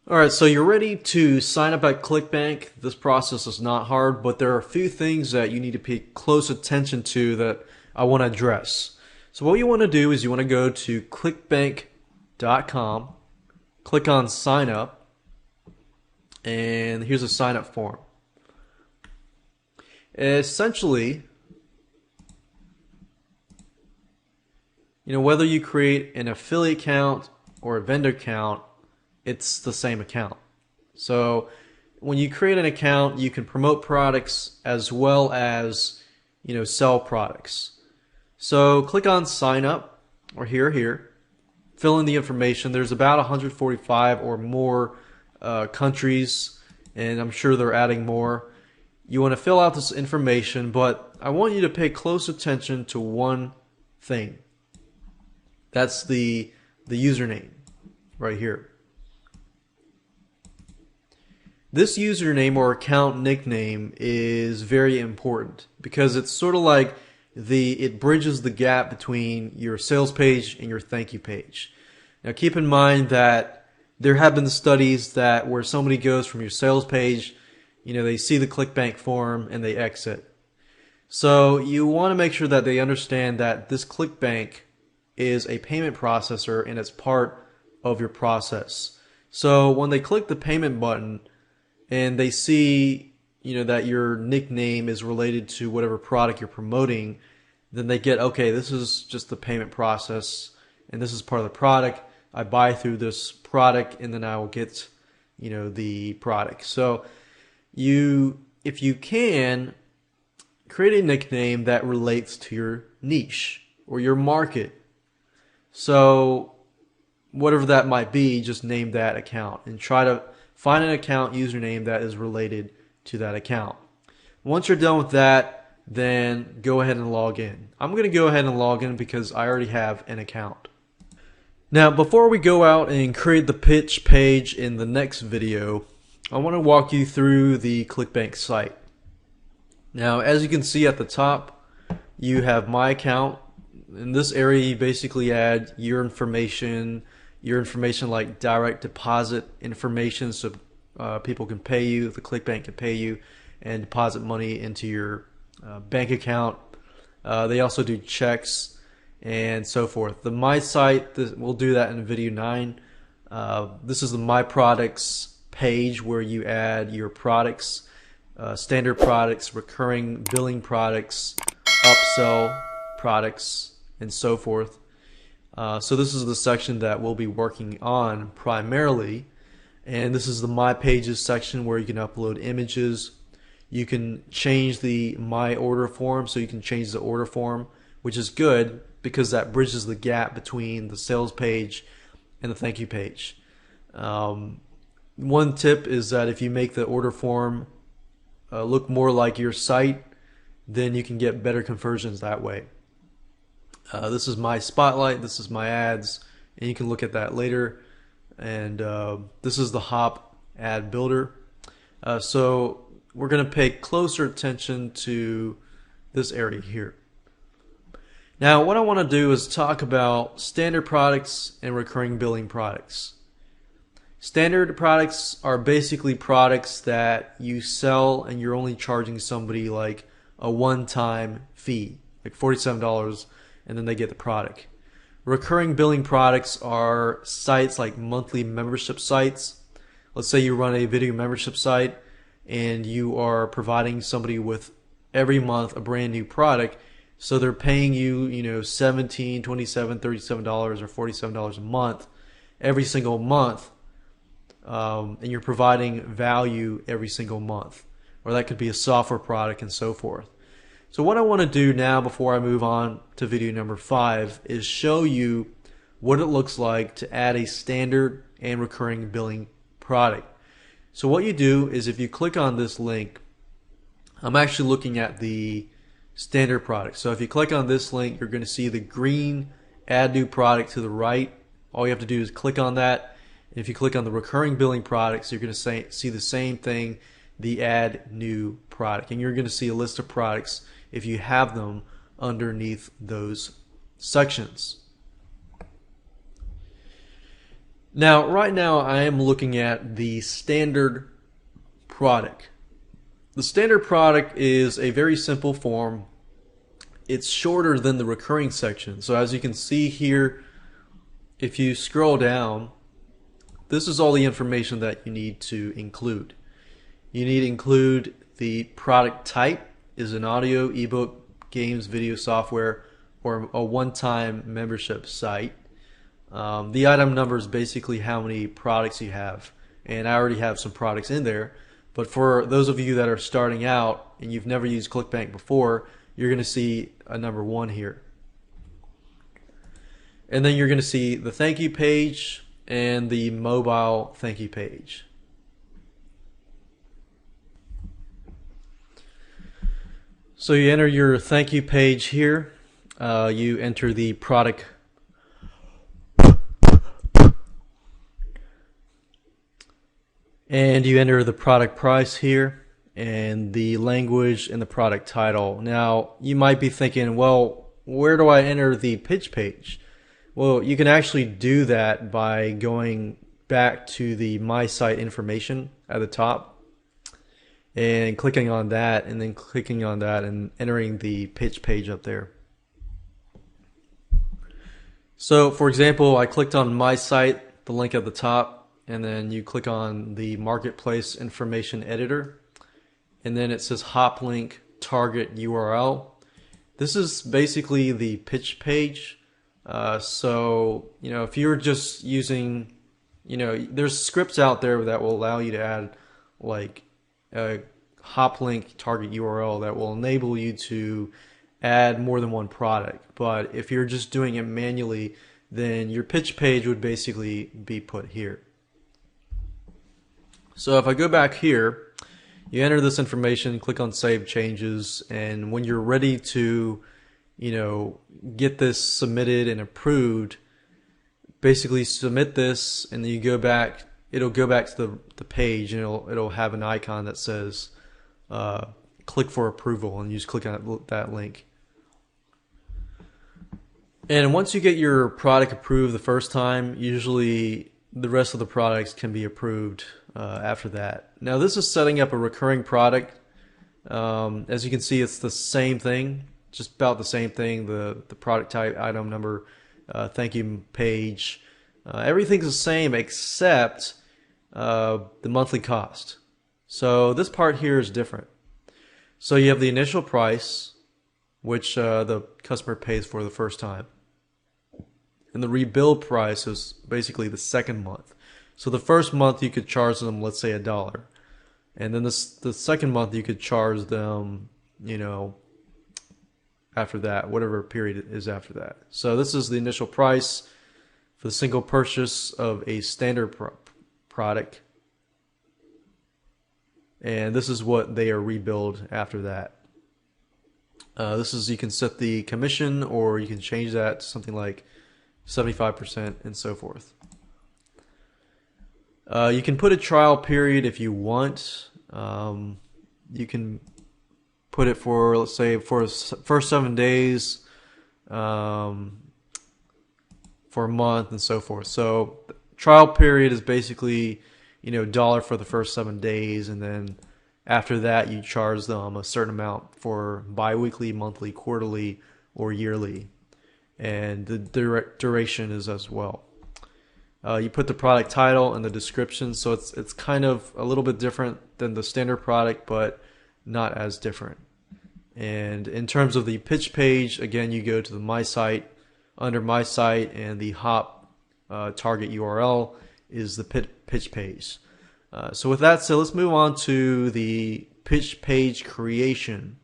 Alright, so you're ready to sign up at ClickBank. This process is not hard, but there are a few things that you need to pay close attention to that I want to address. So what you want to do is you want to go to clickbank.com, click on sign up, and here's a sign up form. Essentially, whether you create an affiliate account or a vendor account, it's the same account. So when you create an account, you can promote products as well as sell products. So click on sign up, or here, fill in the information. There's about 145 or more countries, and I'm sure they're adding more. You want to fill out this information, but I want you to pay close attention to one thing. That's the username right here. This username or account nickname is very important because it's sort of like it bridges the gap between your sales page and your thank you page. Now keep in mind that there have been studies that where somebody goes from your sales page, they see the ClickBank form and they exit. So you want to make sure that they understand that this ClickBank is a payment processor and it's part of your process. So when they click the payment button and they see that your nickname is related to whatever product you're promoting, then they get, okay, this is just the payment process and this is part of the product. I buy through this product and then I will get the product. So if you can, create a nickname that relates to your niche or your market. So whatever that might be, just name that account and try to find an account username that is related to that account. Once you're done with that, then go ahead and log in. I'm going to go ahead and log in because I already have an account. Now, before we go out and create the pitch page in the next video, I want to walk you through the ClickBank site. Now, as you can see at the top, you have my account. In this area, you basically add your information like direct deposit information, so people can pay you, the ClickBank can pay you and deposit money into your bank account. They also do checks and so forth. The My Site, we'll do that in video 9. This is the My Products page where you add your products, standard products, recurring billing products, upsell products, and so forth. So this is the section that we'll be working on primarily, and this is the My Pages section where you can upload images. You can change the My Order form, so you can change the order form, which is good because that bridges the gap between the sales page and the thank you page. One tip is that if you make the order form look more like your site, then you can get better conversions that way. This is my spotlight, this is my ads, and you can look at that later. And this is the Hop ad builder. So we're going to pay closer attention to this area here. Now what I want to do is talk about standard products and recurring billing products. Standard products are basically products that you sell and you're only charging somebody like a one-time fee, like $47, and then they get the product. Recurring billing products are sites like monthly membership sites. Let's say you run a video membership site and you are providing somebody with every month a brand new product, so they're paying you $17, $27, $37 or $47 a month every single month, and you're providing value every single month, or that could be a software product and so forth. So what I want to do now before I move on to video number 5 is show you what it looks like to add a standard and recurring billing product. So what you do is if you click on this link, I'm actually looking at the standard product. So if you click on this link, you're going to see the green add new product to the right. All you have to do is click on that. And if you click on the recurring billing products, you're going to see the same thing, the add new product. And you're going to see a list of products if you have them underneath those sections. Now, right now I am looking at the standard product. The standard product is a very simple form. It's shorter than the recurring section. So as you can see here, if you scroll down, this is all the information that you need to include. You need to include the product type, is an audio, ebook, games, video, software, or a one-time membership site. The item number is basically how many products you have, and I already have some products in there. But for those of you that are starting out and you've never used ClickBank before, you're going to see a number 1 here. And then you're going to see the thank you page and the mobile thank you page. So you enter your thank you page here. You enter the product and you enter the product price here and the language and the product title. Now you might be thinking, well, where do I enter the pitch page? Well, you can actually do that by going back to the My Site information at the top and clicking on that, and then clicking on that and entering the pitch page up there. So for example, I clicked on My Site, the link at the top, and then you click on the Marketplace Information Editor, and then it says Hop Link Target URL. This is basically the pitch page. So, if you're just using, there's scripts out there that will allow you to add like a hop link target URL that will enable you to add more than one product. But if you're just doing it manually, then your pitch page would basically be put here. So if I go back here, you enter this information, click on Save Changes, and when you're ready to get this submitted and approved, basically submit this, and then you go back. It'll go back to the page, and it'll have an icon that says click for approval, and you just click on that link. And once you get your product approved the first time, usually the rest of the products can be approved after that. Now this is setting up a recurring product. As you can see, it's the same thing, just about the same thing. The product type, item number, thank you page, everything's the same except the monthly cost. So this part here is different. So you have the initial price, which the customer pays for the first time, and the rebuild price is basically the second month. So the first month you could charge them, let's say, $1, and then the second month you could charge them, after that, whatever period is after that. So this is the initial price for the single purchase of a standard product, and this is what they are rebilled after that. This is, you can set the commission, or you can change that to something like 75% and so forth. You can put a trial period if you want. You can put it for, let's say, for the first 7 days, for a month, and so forth. So the trial period is basically, $1 for the first 7 days, and then after that you charge them a certain amount for bi-weekly, monthly, quarterly, or yearly, and the duration is as well. You put the product title and the description, so it's kind of a little bit different than the standard product, but not as different. And in terms of the pitch page, again, you go to the My Site. Under My Site, and the hop target URL is the pitch page. So with that said, let's move on to the pitch page creation.